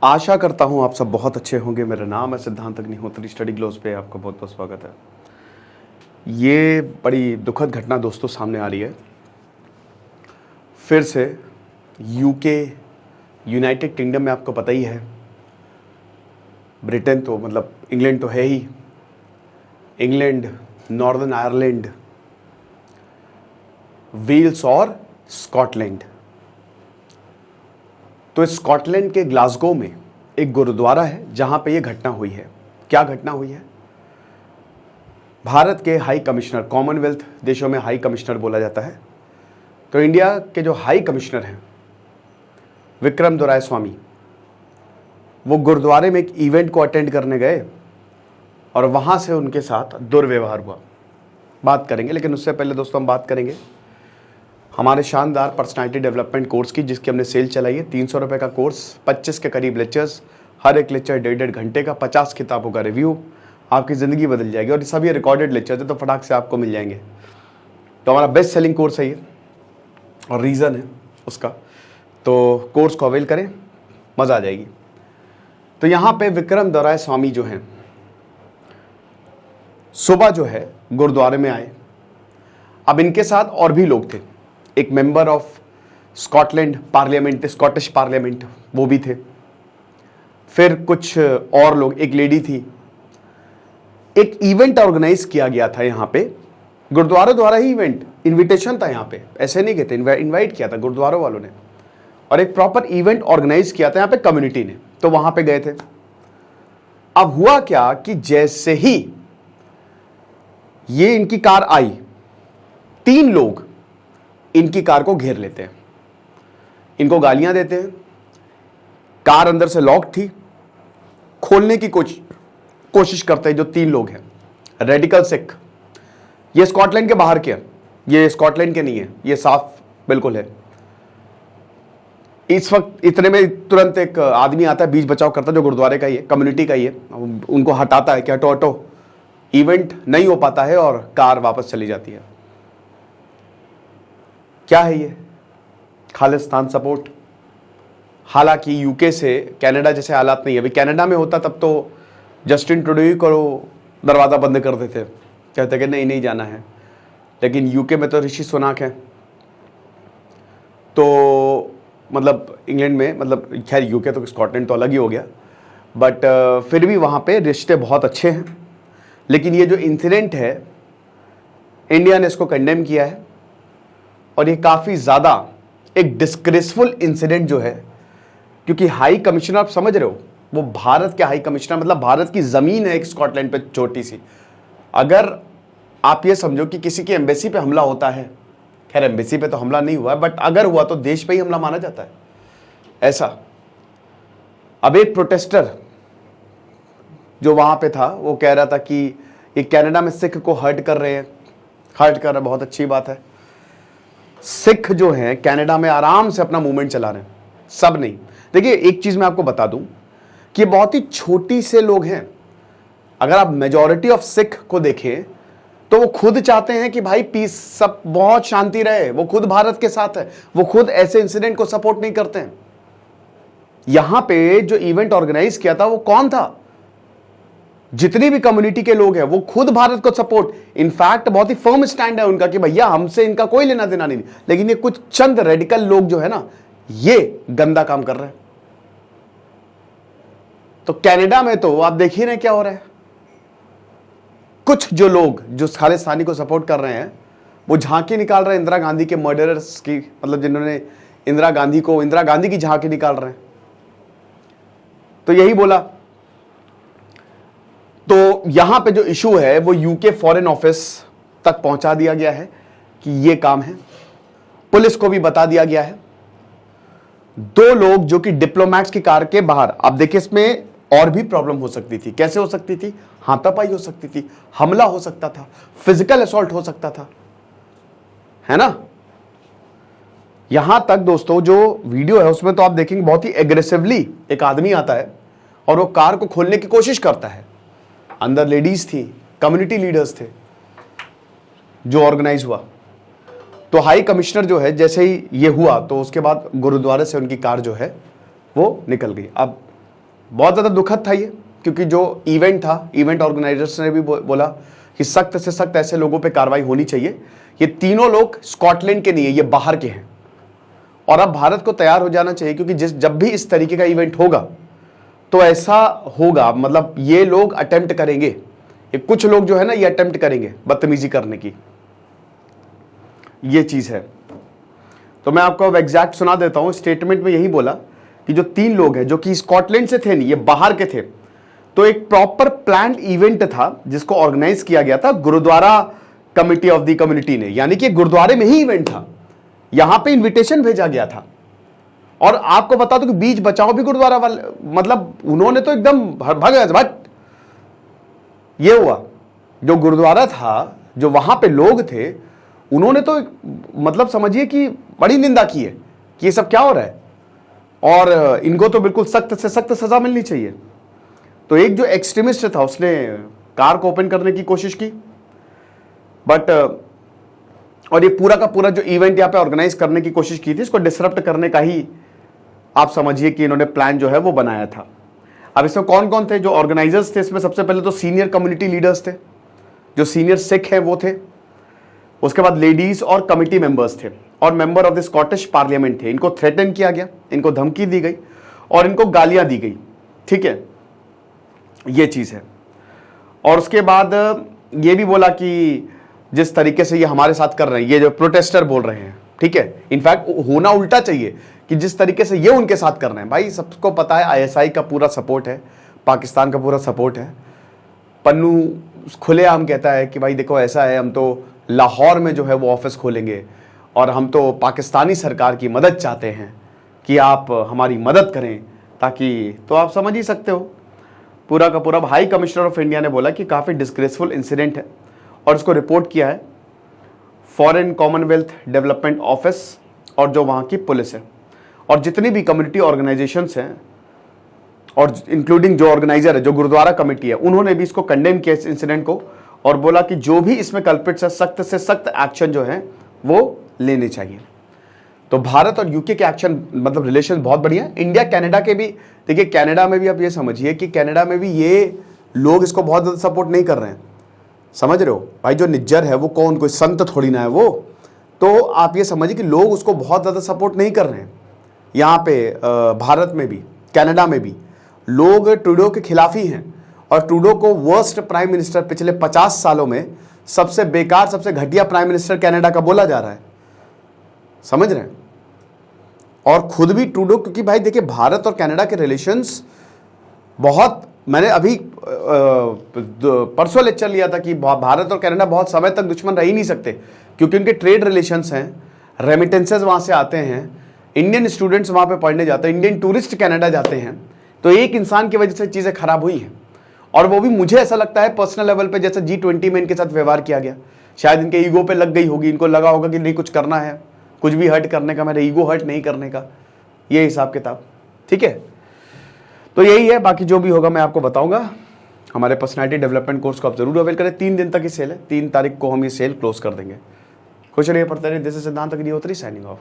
आशा करता हूँ आप सब बहुत अच्छे होंगे। मेरा नाम है सिद्धांत अग्निहोत्री। स्टडी ग्लोस पे आपका बहुत बहुत स्वागत है। ये बड़ी दुखद घटना दोस्तों सामने आ रही है। फिर से यूके, यूनाइटेड किंगडम में आपको पता ही है, ब्रिटेन तो मतलब इंग्लैंड तो है ही, इंग्लैंड, नॉर्दर्न आयरलैंड, वेल्स और स्कॉटलैंड। तो स्कॉटलैंड के ग्लासगो में एक गुरुद्वारा है जहां पे ये घटना हुई है। क्या घटना हुई है? भारत के हाई कमिश्नर, कॉमनवेल्थ देशों में हाई कमिश्नर बोला जाता है, तो इंडिया के जो हाई कमिश्नर हैं विक्रम दोरायस्वामी, वो गुरुद्वारे में एक इवेंट को अटेंड करने गए और वहां से उनके साथ दुर्व्यवहार हुआ। बात करेंगे, लेकिन उससे पहले दोस्तों हम बात करेंगे हमारे शानदार पर्सनालिटी डेवलपमेंट कोर्स की, जिसकी हमने सेल चलाई है। 300 रुपये का कोर्स, 25 के करीब लेक्चर्स, हर एक लेक्चर 1.5 घंटे का, 50 किताबों का रिव्यू। आपकी ज़िंदगी बदल जाएगी और सभी रिकॉर्डेड लेक्चर्स है, तो फटाक से आपको मिल जाएंगे। तो हमारा बेस्ट सेलिंग कोर्स है ये और रीज़न है उसका। तो कोर्स को अवेल करें, मज़ा आ जाएगी। तो यहाँ पे विक्रम दोरायस्वामी जो हैं, सुबह जो है गुरुद्वारे में आए। अब इनके साथ और भी लोग थे, एक member of Scotland parliament, Scottish parliament, वो भी थे। फिर कुछ और लोग, एक लेडी थी। एक इवेंट ऑर्गेनाइज किया गया था यहाँ पे, गुरुद्वारा द्वारा ही इवेंट, इनविटेशन था यहाँ पे, ऐसे नहीं कहते, इनवाइट किया था गुरुद्वारा वालों ने, और एक प्रॉपर इवेंट ऑर्गेनाइज किया था यहाँ पे कम्युनिटी ने। तो वहां पे गए थे। अब हुआ क्या कि जैसे ही ये इनकी कार आई, 3 लोग इनकी कार को घेर लेते हैं, इनको गालियां देते हैं। कार अंदर से लॉक थी, खोलने की कोशिश करते हैं जो 3 लोग हैं, रेडिकल सिख। ये स्कॉटलैंड के बाहर के हैं, ये स्कॉटलैंड के नहीं है, ये साफ बिल्कुल है। इस वक्त इतने में तुरंत एक आदमी आता है, बीच बचाव करता है, जो गुरुद्वारे का ही है, कम्युनिटी का ही है, उनको हटाता है कि हटो हटो। इवेंट नहीं हो पाता है और कार वापस चली जाती है। क्या है ये? खालिस्तान सपोर्ट। हालांकि यूके से कनाडा जैसे हालात नहीं है। अभी कनाडा में होता तब तो जस्टिन ट्रूडो ही करो, दरवाज़ा बंद कर देते, कहते कि नहीं नहीं जाना है। लेकिन यूके में तो ऋषि सुनाक है। तो मतलब इंग्लैंड में, मतलब खैर यूके तो स्कॉटलैंड तो अलग ही हो गया, बट फिर भी वहाँ पे रिश्ते बहुत अच्छे हैं। लेकिन ये जो इंसिडेंट है, इंडिया ने इसको कंडेम किया है और ये काफ़ी ज़्यादा एक डिस्ग्रेसफुल इंसिडेंट जो है, क्योंकि हाई कमिश्नर, आप समझ रहे हो, वो भारत के हाई कमिश्नर, मतलब भारत की ज़मीन है एक स्कॉटलैंड पे छोटी सी। अगर आप ये समझो कि किसी की एम्बेसी पे हमला होता है, खैर एम्बेसी पे तो हमला नहीं हुआ है, बट अगर हुआ तो देश पे ही हमला माना जाता है, ऐसा। अब एक प्रोटेस्टर जो वहाँ पे था, वो कह रहा था कि ये कनाडा में सिख को हर्ट कर रहे हैं। हर्ट कर रहे, बहुत अच्छी बात है। सिख जो हैं कनाडा में आराम से अपना मूवमेंट चला रहे हैं, सब नहीं। देखिए एक चीज मैं आपको बता दूं कि बहुत ही छोटी से लोग हैं। अगर आप मेजॉरिटी ऑफ सिख को देखें तो वो खुद चाहते हैं कि भाई पीस, सब बहुत शांति रहे, वो खुद भारत के साथ है, वो खुद ऐसे इंसिडेंट को सपोर्ट नहीं करते हैं। यहां पे जो इवेंट ऑर्गेनाइज किया था वो कौन था? जितनी भी कम्युनिटी के लोग हैं वो खुद भारत को सपोर्ट, इनफैक्ट बहुत ही फर्म स्टैंड है उनका कि भैया हमसे इनका कोई लेना देना नहीं। लेकिन ये कुछ चंद रेडिकल लोग जो है ना, ये गंदा काम कर रहे हैं। तो कनाडा में तो आप देख ही रहे क्या हो रहा है। कुछ जो लोग जो खालिस्तानी को सपोर्ट कर रहे हैं, वो झांकी निकाल रहे हैं इंदिरा गांधी के मर्डरर्स की, मतलब जिन्होंने इंदिरा गांधी की झांकी निकाल रहे हैं। तो यही बोला। तो यहां पे जो इशू है वो यूके फॉरेन ऑफिस तक पहुंचा दिया गया है कि ये काम है। पुलिस को भी बता दिया गया है। 2 लोग जो कि डिप्लोमैट्स की कार के बाहर, अब देखिए इसमें और भी प्रॉब्लम हो सकती थी। कैसे हो सकती थी? हाथापाई हो सकती थी, हमला हो सकता था, फिजिकल असॉल्ट हो सकता था, है ना। यहां तक दोस्तों जो वीडियो है उसमें तो आप देखेंगे बहुत ही एग्रेसिवली एक आदमी आता है और वो कार को खोलने की कोशिश करता है। अंदर लेडीज थी, कम्युनिटी लीडर्स थे, जो ऑर्गेनाइज हुआ। तो हाई कमिश्नर जो है, जैसे ही ये हुआ तो उसके बाद गुरुद्वारे से उनकी कार जो है वो निकल गई। अब बहुत ज़्यादा दुखद था ये, क्योंकि जो इवेंट था, इवेंट ऑर्गेनाइजर्स ने भी बोला कि सख्त से सख्त ऐसे लोगों पे कार्रवाई होनी चाहिए। ये तीनों लोग स्कॉटलैंड के नहीं है, ये बाहर के हैं। और अब भारत को तैयार हो जाना चाहिए, क्योंकि जब भी इस तरीके का इवेंट होगा तो ऐसा होगा, मतलब ये लोग अटेम्प्ट करेंगे, ये कुछ लोग जो है ना ये अटेम्प्ट करेंगे बदतमीजी करने की, ये चीज है। तो मैं आपको अब एग्जैक्ट सुना देता हूं। स्टेटमेंट में यही बोला कि जो 3 लोग हैं जो कि स्कॉटलैंड से थे नहीं, ये बाहर के थे, तो एक प्रॉपर प्लान्ड इवेंट था जिसको ऑर्गेनाइज किया गया था Gurudwara committee of the community ने, यानी कि गुरुद्वारे में ही इवेंट था, यहां पे इनविटेशन भेजा गया था। और आपको बता दो कि बीच बचाओ भी गुरुद्वारा वाले, मतलब उन्होंने तो एकदम भट ये हुआ। जो गुरुद्वारा था, जो वहां पे लोग थे, उन्होंने तो मतलब समझिए कि बड़ी निंदा की है कि ये सब क्या हो रहा है, और इनको तो बिल्कुल सख्त से सख्त सजा मिलनी चाहिए। तो एक जो एक्सट्रीमिस्ट था उसने कार को ओपन करने की कोशिश की, बट और ये पूरा का पूरा जो इवेंट यहाँ पे ऑर्गेनाइज करने की कोशिश की थी, इसको डिसरप्ट करने का ही आप समझिए कि इन्होंने प्लान जो है वो बनाया था। अब इसमें कौन कौन थे जो ऑर्गेनाइजर्स थे? इसमें सबसे पहले तो सीनियर कम्युनिटी लीडर्स थे, जो सीनियर सिख हैं वो थे। उसके बाद लेडीज और कमिटी मेंबर्स थे, और member of the Scottish parliament थे। इनको थ्रेटन किया गया, इनको धमकी दी गई और इनको गालियां दी गई, ठीक है, ये चीज है। और उसके बाद ये भी बोला कि जिस तरीके से ये हमारे साथ कर रहे हैं, ये जो प्रोटेस्टर बोल रहे हैं, ठीक है, इनफैक्ट होना उल्टा चाहिए कि जिस तरीके से ये उनके साथ कर रहे हैं। भाई सबको पता है आईएसआई का पूरा सपोर्ट है, पाकिस्तान का पूरा सपोर्ट है। पन्नू खुलेआम कहता है कि भाई देखो ऐसा है, हम तो लाहौर में जो है वो ऑफिस खोलेंगे और हम तो पाकिस्तानी सरकार की मदद चाहते हैं कि आप हमारी मदद करें ताकि, तो आप समझ ही सकते हो पूरा का पूरा। हाई कमिश्नर ऑफ इंडिया ने बोला कि काफ़ी डिस्ग्रेसफुल इंसिडेंट है और इसको रिपोर्ट किया है फॉरेन कॉमनवेल्थ डेवलपमेंट ऑफिस और जो वहाँ की पुलिस है, और जितनी भी कम्युनिटी ऑर्गेनाइजेशंस हैं और इंक्लूडिंग जो ऑर्गेनाइजर है, जो गुरुद्वारा कमेटी है, उन्होंने भी इसको कंडेम किया इस इंसिडेंट को, और बोला कि जो भी इसमें कल्प्रिट्स है सख्त से सख्त एक्शन जो है वो लेने चाहिए। तो भारत और यूके के एक्शन मतलब रिलेशन बहुत बढ़िया है। इंडिया कनाडा के भी, देखिए कनाडा में भी आप ये समझिए कि कनाडा में भी ये लोग इसको बहुत ज़्यादा सपोर्ट नहीं कर रहे हैं, समझ रहे हो भाई। जो निज्जर है वो कौन, कोई संत थोड़ी ना है वो, तो आप ये समझिए कि लोग उसको बहुत ज़्यादा सपोर्ट नहीं कर रहे हैं। यहाँ पे भारत में भी, कनाडा में भी लोग ट्रूडो के खिलाफ ही हैं, और ट्रूडो को वर्स्ट प्राइम मिनिस्टर पिछले 50 सालों में सबसे बेकार, सबसे घटिया प्राइम मिनिस्टर कनाडा का बोला जा रहा है, समझ रहे हैं। और खुद भी ट्रूडो, क्योंकि भाई देखिए भारत और कनाडा के रिलेशंस बहुत, मैंने अभी परसों लेक्चर लिया था कि भारत और कनाडा बहुत समय तक दुश्मन रह ही नहीं सकते, क्योंकि उनके ट्रेड रिलेशंस हैं, रेमिटेंसेज वहाँ से आते हैं, इंडियन स्टूडेंट्स वहाँ पे पढ़ने जाते हैं, इंडियन टूरिस्ट कनाडा जाते हैं। तो एक इंसान की वजह से चीज़ें खराब हुई हैं, और वो भी मुझे ऐसा लगता है पर्सनल लेवल पे, जैसे G20 में इनके साथ व्यवहार किया गया, शायद इनके ईगो पे लग गई होगी, इनको लगा होगा कि नहीं कुछ करना है, कुछ भी हर्ट करने का, मेरा ईगो हर्ट नहीं करने का, ये हिसाब किताब, ठीक है। तो यही है, बाकी जो भी होगा मैं आपको बताऊंगा। हमारे पर्सनैलिटी डेवलपमेंट कोर्स को आप जरूर अवेल करें। 3 दिन तक की सेल है, 3 तारीख को हम ये सेल क्लोज कर देंगे। खुश रहिए, पढ़ते रहिए। दिस इज सिद्धांत अग्निहोत्री साइनिंग ऑफ।